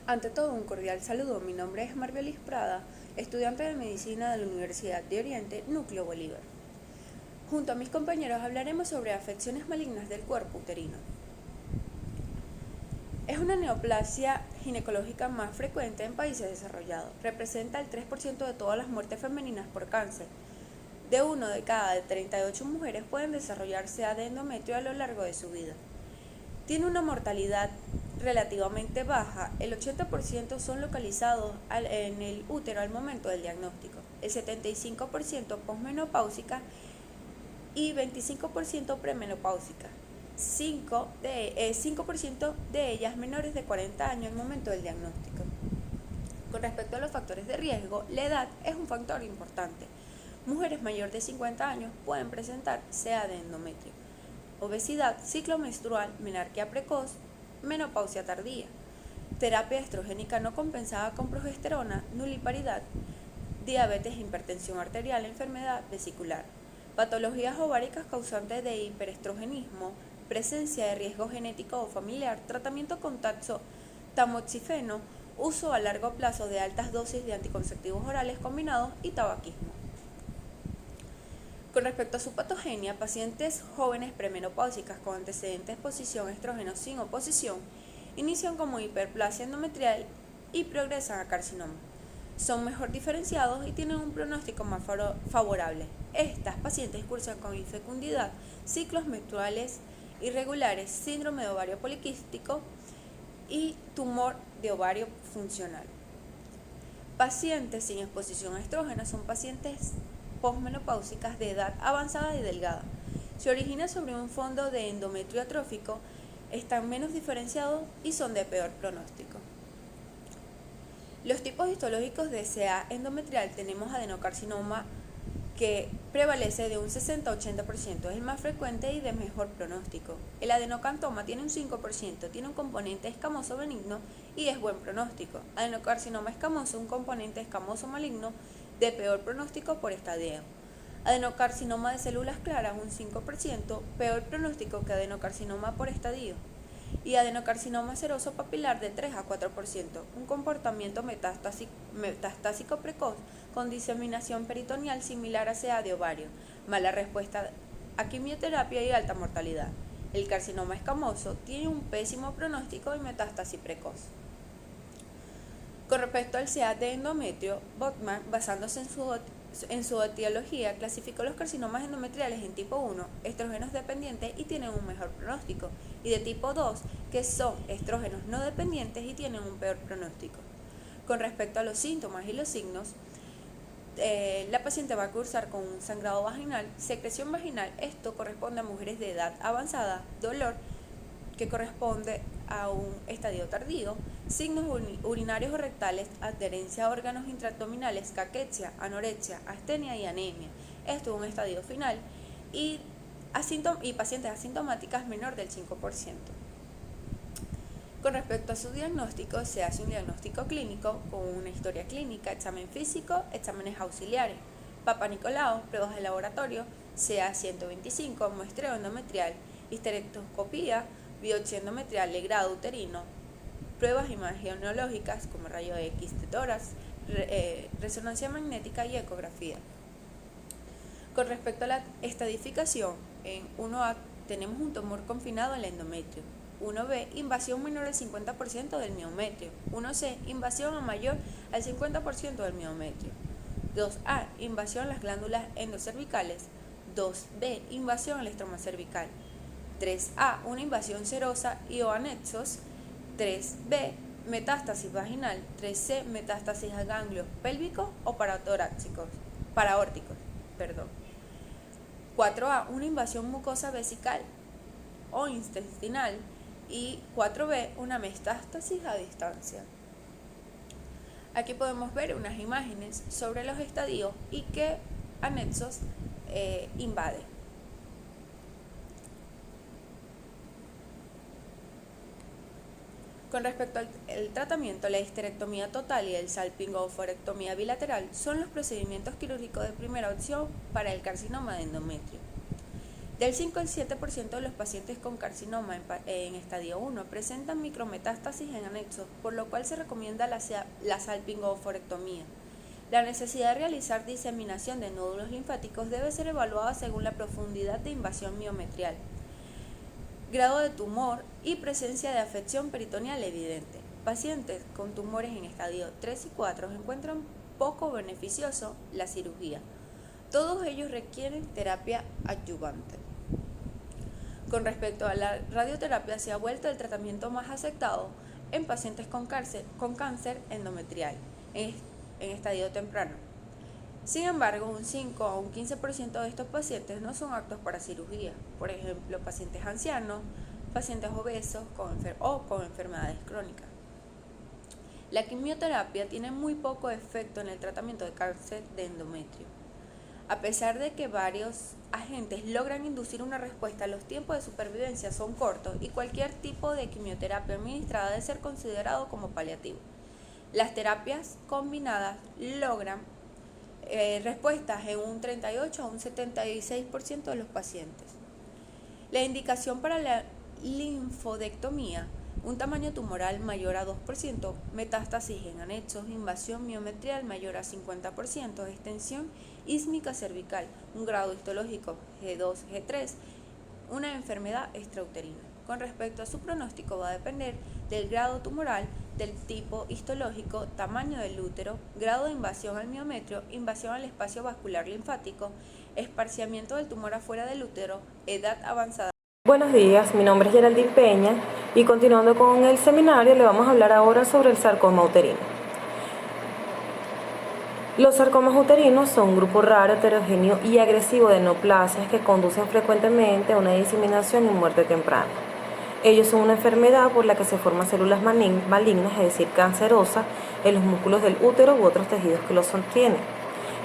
Ante todo, un cordial saludo. Mi nombre es Marbelis Prada, estudiante de Medicina de la Universidad de Oriente, Núcleo Bolívar. Junto a mis compañeros hablaremos sobre afecciones malignas del cuerpo uterino. Es una neoplasia ginecológica más frecuente en países desarrollados. Representa el 3% de todas las muertes femeninas por cáncer. De 1 de cada 38 mujeres pueden desarrollarse de endometrio a lo largo de su vida. Tiene una mortalidad relativamente baja, el 80% son localizados en el útero al momento del diagnóstico, el 75% posmenopáusica y 25% premenopáusica, 5% de ellas menores de 40 años al momento del diagnóstico. Con respecto a los factores de riesgo, la edad es un factor importante. Mujeres mayores de 50 años pueden presentar CA de endometrio. Obesidad, ciclo menstrual, menarquía precoz, menopausia tardía, terapia estrogénica no compensada con progesterona, nuliparidad, diabetes, hipertensión arterial, enfermedad vesicular, patologías ováricas causantes de hiperestrogenismo, presencia de riesgo genético o familiar, tratamiento con tamoxifeno, uso a largo plazo de altas dosis de anticonceptivos orales combinados y tabaquismo. Con respecto a su patogenia, pacientes jóvenes premenopáusicas con antecedente de exposición a estrógenos sin oposición inician como hiperplasia endometrial y progresan a carcinoma. Son mejor diferenciados y tienen un pronóstico más favorable. Estas pacientes cursan con infecundidad, ciclos menstruales irregulares, síndrome de ovario poliquístico y tumor de ovario funcional. Pacientes sin exposición a estrógenos son pacientes posmenopáusicas de edad avanzada y delgada. Se origina sobre un fondo de endometrio atrófico, están menos diferenciados y son de peor pronóstico. Los tipos histológicos de CA endometrial tenemos adenocarcinoma que prevalece de un 60-80%, es el más frecuente y de mejor pronóstico. El adenocantoma tiene un 5%, tiene un componente escamoso benigno y es buen pronóstico. Adenocarcinoma escamoso, un componente escamoso maligno de peor pronóstico por estadio. Adenocarcinoma de células claras, un 5%, peor pronóstico que adenocarcinoma por estadio. Y adenocarcinoma seroso papilar de 3-4%, un comportamiento metastásico precoz con diseminación peritoneal similar a CA de ovario, mala respuesta a quimioterapia y alta mortalidad. El carcinoma escamoso tiene un pésimo pronóstico y metástasis precoz. Con respecto al CA de endometrio, Botman, basándose en su etiología, clasificó los carcinomas endometriales en tipo 1, estrógenos dependientes y tienen un mejor pronóstico, y de tipo 2, que son estrógenos no dependientes y tienen un peor pronóstico. Con respecto a los síntomas y los signos, la paciente va a cursar con un sangrado vaginal, secreción vaginal, esto corresponde a mujeres de edad avanzada, dolor, que corresponde a un estadio tardío, signos urinarios o rectales, adherencia a órganos intraabdominales, caquexia, anorexia, astenia y anemia. Esto es un estadio final y pacientes asintomáticas menor del 5%. Con respecto a su diagnóstico, se hace un diagnóstico clínico con una historia clínica, examen físico, exámenes auxiliares, Papa Nicolau, pruebas de laboratorio, CA 125, muestreo endometrial, histerectoscopía, biopsia endometrial de grado uterino, pruebas imagenológicas como rayo X de tórax, resonancia magnética y ecografía. Con respecto a la estadificación, en 1A tenemos un tumor confinado al endometrio, 1B, invasión menor al 50% del miometrio, 1C, invasión a mayor al 50% del miometrio, 2A, invasión a las glándulas endocervicales, 2B, invasión al estroma cervical, 3A, una invasión serosa y o anexos, 3B, metástasis vaginal, 3C, metástasis a ganglios pélvicos o paraórticos, 4A, una invasión mucosa vesical o intestinal y 4B, una metástasis a distancia. Aquí podemos ver unas imágenes sobre los estadios y qué anexos invade. Con respecto al tratamiento, la histerectomía total y el salpingoforectomía bilateral son los procedimientos quirúrgicos de primera opción para el carcinoma de endometrio. Del 5 al 7% de los pacientes con carcinoma en estadio 1 presentan micrometástasis en anexos, por lo cual se recomienda la salpingoforectomía. La necesidad de realizar diseminación de nódulos linfáticos debe ser evaluada según la profundidad de invasión miometrial, grado de tumor y presencia de afección peritoneal evidente. Pacientes con tumores en estadio 3 y 4 encuentran poco beneficioso la cirugía. Todos ellos requieren terapia adyuvante. Con respecto a la radioterapia, se ha vuelto el tratamiento más aceptado en pacientes con cáncer endometrial en estadio temprano. Sin embargo, un 5 a un 15% de estos pacientes no son aptos para cirugía, por ejemplo, pacientes ancianos, pacientes obesos con enfermedades crónicas. La quimioterapia tiene muy poco efecto en el tratamiento de cáncer de endometrio. A pesar de que varios agentes logran inducir una respuesta, los tiempos de supervivencia son cortos y cualquier tipo de quimioterapia administrada debe ser considerado como paliativo. Las terapias combinadas logran respuestas en un 38 a un 76% de los pacientes. La indicación para la linfodectomía: un tamaño tumoral mayor a 2%, metástasis en anexos, invasión miometrial mayor a 50%, extensión ísmica cervical, un grado histológico G2, G3, una enfermedad extrauterina. Con respecto a su pronóstico, va a depender del grado tumoral, del tipo histológico, tamaño del útero, grado de invasión al miometrio, invasión al espacio vascular linfático, esparciamiento del tumor afuera del útero, edad avanzada. Buenos días, mi nombre es Geraldine Peña y continuando con el seminario le vamos a hablar ahora sobre el sarcoma uterino. Los sarcomas uterinos son un grupo raro, heterogéneo y agresivo de neoplasias que conducen frecuentemente a una diseminación y muerte temprana. Ellos son una enfermedad por la que se forman células malignas, es decir, cancerosas, en los músculos del útero u otros tejidos que los sostienen.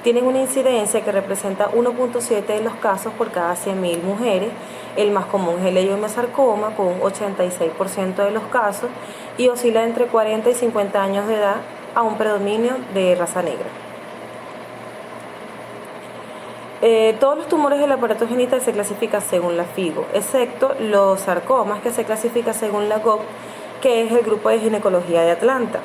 Tienen una incidencia que representa 1.7 de los casos por cada 100.000 mujeres. El más común es el leiomyosarcoma, con un 86% de los casos, y oscila entre 40 y 50 años de edad, a un predominio de raza negra. Todos los tumores del aparato genital se clasifican según la FIGO, excepto los sarcomas, que se clasifican según la GOG, que es el grupo de ginecología de Atlanta.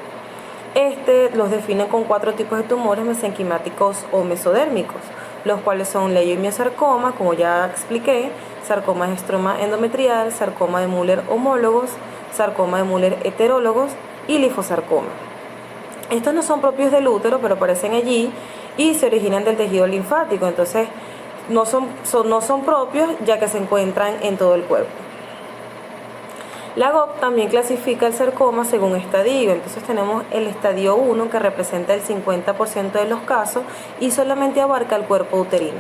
Los definen con 4 tipos de tumores mesenquimáticos o mesodérmicos, los cuales son leiomyosarcoma, como ya expliqué, sarcoma de estroma endometrial, sarcoma de Müller homólogos, sarcoma de Müller heterólogos y lifosarcoma. Estos no son propios del útero, pero aparecen allí y se originan del tejido linfático, entonces no son propios, ya que se encuentran en todo el cuerpo. La GOG también clasifica el sarcoma según estadio, entonces tenemos el estadio 1, que representa el 50% de los casos y solamente abarca el cuerpo uterino.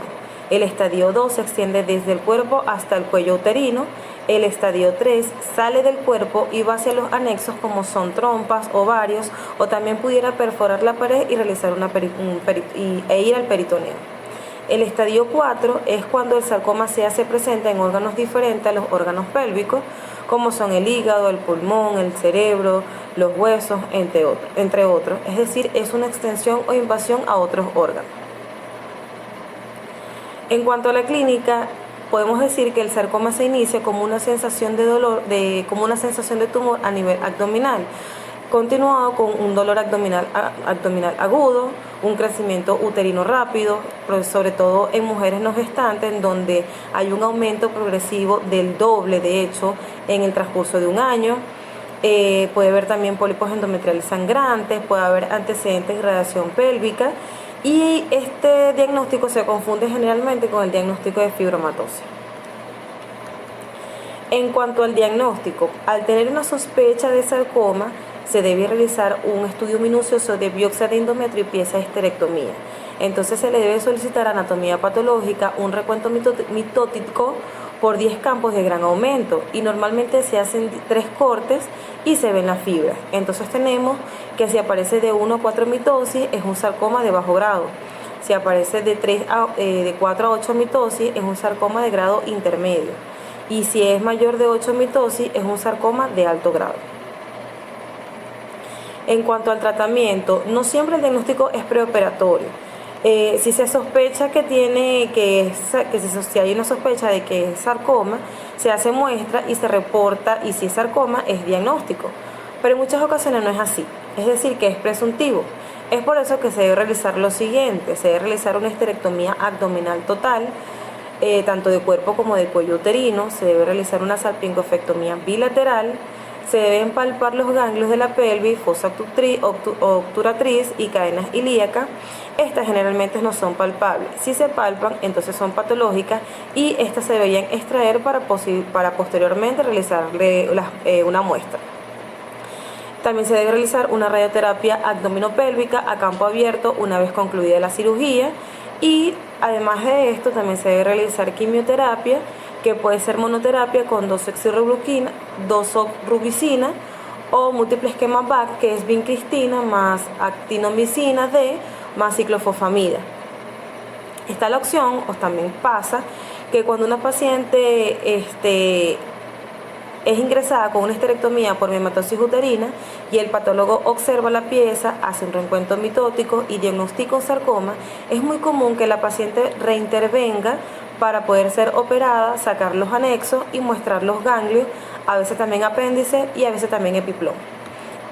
El estadio 2 se extiende desde el cuerpo hasta el cuello uterino. El estadio 3 sale del cuerpo y va hacia los anexos, como son trompas, ovarios, o también pudiera perforar la pared y realizar e ir al peritoneo. El estadio 4 es cuando el sarcoma se hace presente en órganos diferentes a los órganos pélvicos, como son el hígado, el pulmón, el cerebro, los huesos, entre otros. Es decir, es una extensión o invasión a otros órganos. En cuanto a la clínica, podemos decir que el sarcoma se inicia como una sensación de dolor, como una sensación de tumor a nivel abdominal, continuado con un dolor abdominal agudo, un crecimiento uterino rápido, sobre todo en mujeres no gestantes, en donde hay un aumento progresivo del doble, de hecho, en el transcurso de un año. Puede haber también pólipos endometriales sangrantes, puede haber antecedentes de radiación pélvica, y este diagnóstico se confunde generalmente con el diagnóstico de fibromatosis. En cuanto al diagnóstico, al tener una sospecha de sarcoma, se debe realizar un estudio minucioso de biopsia de endometrio y pieza de histerectomía. Entonces se le debe solicitar anatomía patológica, un recuento mitótico por 10 campos de gran aumento, y normalmente se hacen 3 cortes y se ven las fibras. Entonces tenemos que si aparece de 1 a 4 mitosis es un sarcoma de bajo grado. Si aparece de 4 a 8 mitosis es un sarcoma de grado intermedio. Y si es mayor de 8 mitosis es un sarcoma de alto grado. En cuanto al tratamiento, no siempre el diagnóstico es preoperatorio. Si se sospecha si hay una sospecha de que es sarcoma, se hace muestra y se reporta, y si es sarcoma es diagnóstico. Pero en muchas ocasiones no es así, es decir, que es presuntivo. Es por eso que se debe realizar lo siguiente: se debe realizar una histerectomía abdominal total, tanto de cuerpo como de cuello uterino. Se debe realizar una salpingofectomía bilateral. Se deben palpar los ganglios de la pelvis, fosa obturatriz y cadenas ilíacas. Estas generalmente no son palpables. Si se palpan, entonces son patológicas y estas se deberían extraer para posteriormente realizarle una muestra. También se debe realizar una radioterapia abdominopélvica a campo abierto una vez concluida la cirugía, y además de esto también se debe realizar quimioterapia, que puede ser monoterapia con doxorubicina, o múltiple esquema BAC, que es vincristina más actinomicina D más ciclofosfamida. Está la opción, o también pasa, que cuando una paciente es ingresada con una histerectomía por hematosis uterina y el patólogo observa la pieza, hace un recuento mitótico y diagnostica un sarcoma, es muy común que la paciente reintervenga para poder ser operada, sacar los anexos y mostrar los ganglios, a veces también apéndice y a veces también epiplom.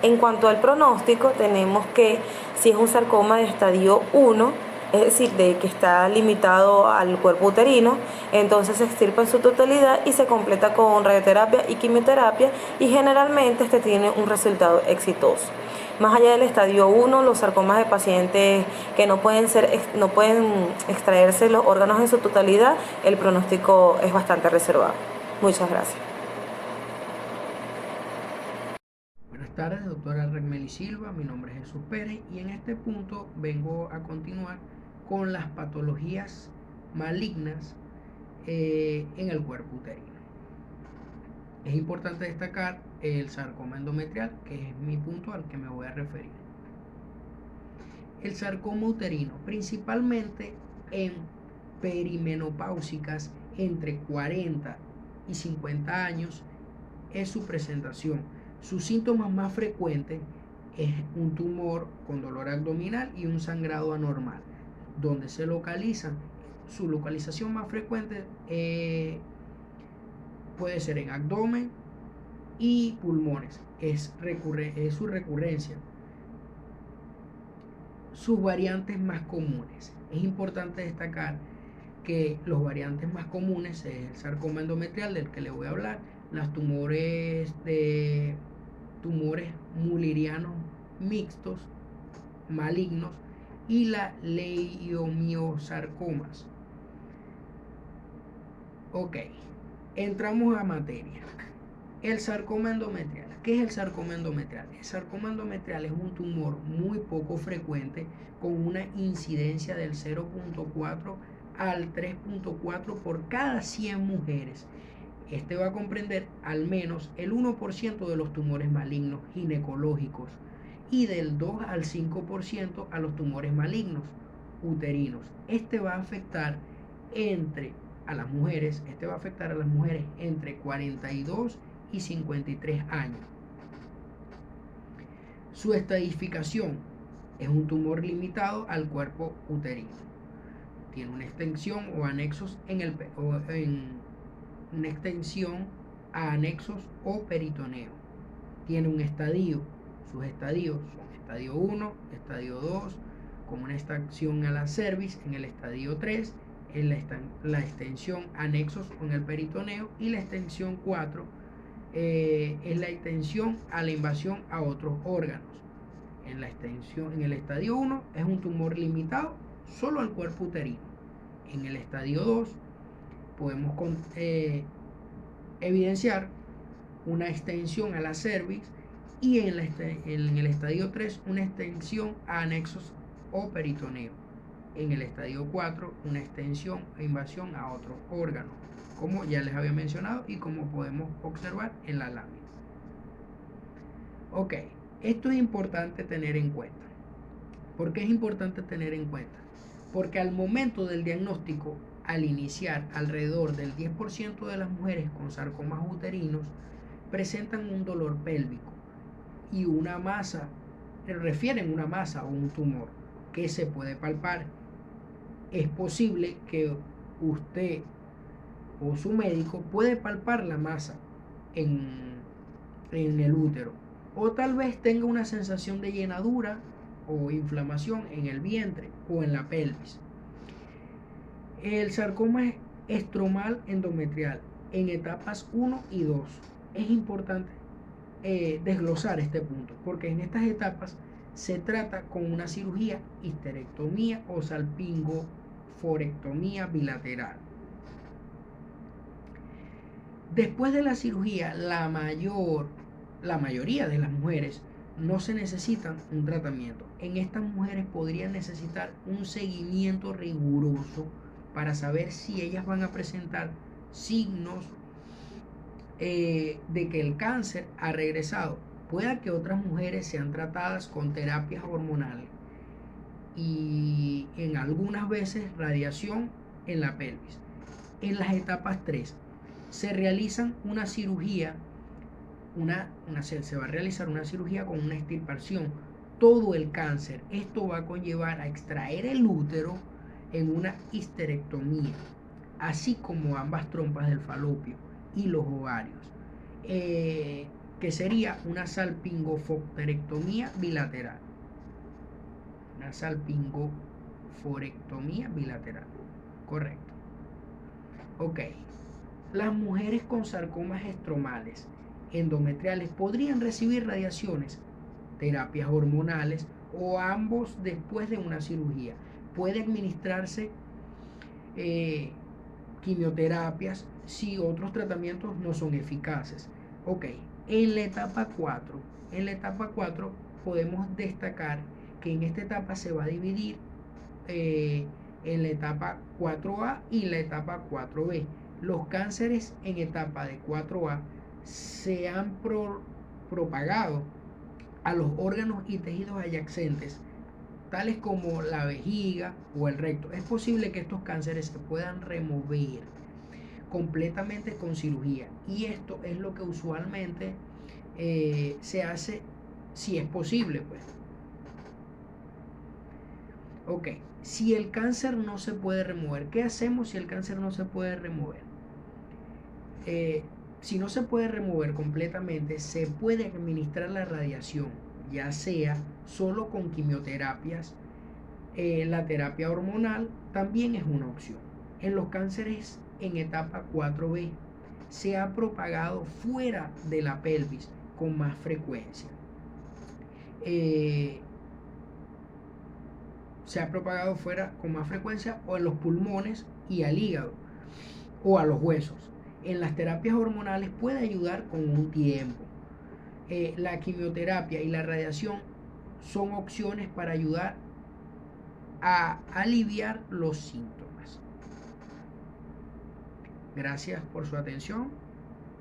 En cuanto al pronóstico, tenemos que si es un sarcoma de estadio 1, es decir, de que está limitado al cuerpo uterino, entonces se extirpa en su totalidad y se completa con radioterapia y quimioterapia, y generalmente tiene un resultado exitoso. Más allá del estadio 1, los sarcomas de pacientes que no pueden extraerse los órganos en su totalidad, el pronóstico es bastante reservado. Muchas gracias. Buenas tardes, doctora Regmeli Silva. Mi nombre es Jesús Pérez y en este punto vengo a continuar con las patologías malignas en el cuerpo uterino. Es importante destacar el sarcoma endometrial, que es mi punto al que me voy a referir. El sarcoma uterino, principalmente en perimenopáusicas entre 40 y 50 años, es su presentación. Sus síntomas más frecuentes es un tumor con dolor abdominal y un sangrado anormal, donde se localizan. Su localización más frecuente puede ser en abdomen y pulmones, es su recurrencia. Sus variantes más comunes. Es importante destacar que los variantes más comunes es el sarcoma endometrial, del que le voy a hablar, las tumores mullerianos mixtos, malignos, y la leiomiosarcomas. Ok, entramos a materia. El sarcoma endometrial. ¿Qué es el sarcoma endometrial? El sarcoma endometrial es un tumor muy poco frecuente, con una incidencia del 0.4 al 3.4 por cada 100 mujeres. Este va a comprender al menos el 1% de los tumores malignos ginecológicos y del 2 al 5% a los tumores malignos uterinos. Este va a afectar a las mujeres entre 42 y 53 años. Su estadificación es un tumor limitado al cuerpo uterino. Tiene una extensión o anexos una extensión a anexos o peritoneo. Tiene un estadio. Sus estadios son estadio 1, estadio 2, con una extensión a la cervix en el estadio 3, la extensión anexos con el peritoneo, y la extensión 4 es la extensión a la invasión a otros órganos. En el estadio 1 es un tumor limitado solo al cuerpo uterino. En el estadio 2 podemos evidenciar una extensión a la cervix, y en el estadio 3 una extensión a anexos o peritoneo. En el estadio 4 una extensión e invasión a otros órganos, como ya les había mencionado y como podemos observar en la lámina. Ok, esto es importante tener en cuenta. ¿Por qué es importante tener en cuenta? Porque al momento del diagnóstico, al iniciar, alrededor del 10% de las mujeres con sarcomas uterinos presentan un dolor pélvico y refieren una masa o un tumor que se puede palpar es posible que usted o su médico puede palpar la masa en el útero, o tal vez tenga una sensación de llenadura o inflamación en el vientre o en la pelvis. El sarcoma estromal endometrial en etapas 1 y 2. Es importante desglosar este punto, porque en estas etapas se trata con una cirugía, histerectomía o salpingoforectomía bilateral. Después de la cirugía, la mayoría de las mujeres no se necesitan un tratamiento. En estas mujeres podrían necesitar un seguimiento riguroso para saber si ellas van a presentar signos de que el cáncer ha regresado. Pueda que otras mujeres sean tratadas con terapias hormonales y en algunas veces radiación en la pelvis. En las etapas 3 se realizan una cirugía, se va a realizar una cirugía con una extirpación. Todo el cáncer, esto va a conllevar a extraer el útero en una histerectomía, así como ambas trompas del falopio y los ovarios, que sería una salpingoforectomía bilateral. Una salpingoforectomía bilateral, correcto. Ok, las mujeres con sarcomas estromales endometriales podrían recibir radiaciones, terapias hormonales o ambos después de una cirugía. Puede administrarse quimioterapias si otros tratamientos no son eficaces. Ok, en la etapa 4 podemos destacar que en esta etapa se va a dividir en la etapa 4A y la etapa 4B. Los cánceres en etapa de 4A se han propagado a los órganos y tejidos adyacentes, tales como la vejiga o el recto. Es posible que estos cánceres se puedan remover completamente con cirugía, y esto es lo que usualmente se hace si es posible, pues. Ok, si el cáncer no se puede remover, ¿qué hacemos si el cáncer no se puede remover? Si no se puede remover completamente, se puede administrar la radiación, ya sea solo con quimioterapias. La terapia hormonal también es una opción. En los cánceres en etapa 4B se ha propagado fuera de la pelvis con más frecuencia. Se ha propagado fuera con más frecuencia o en los pulmones y al hígado o a los huesos. En las terapias hormonales puede ayudar con un tiempo. La quimioterapia y la radiación son opciones para ayudar a aliviar los síntomas. Gracias por su atención.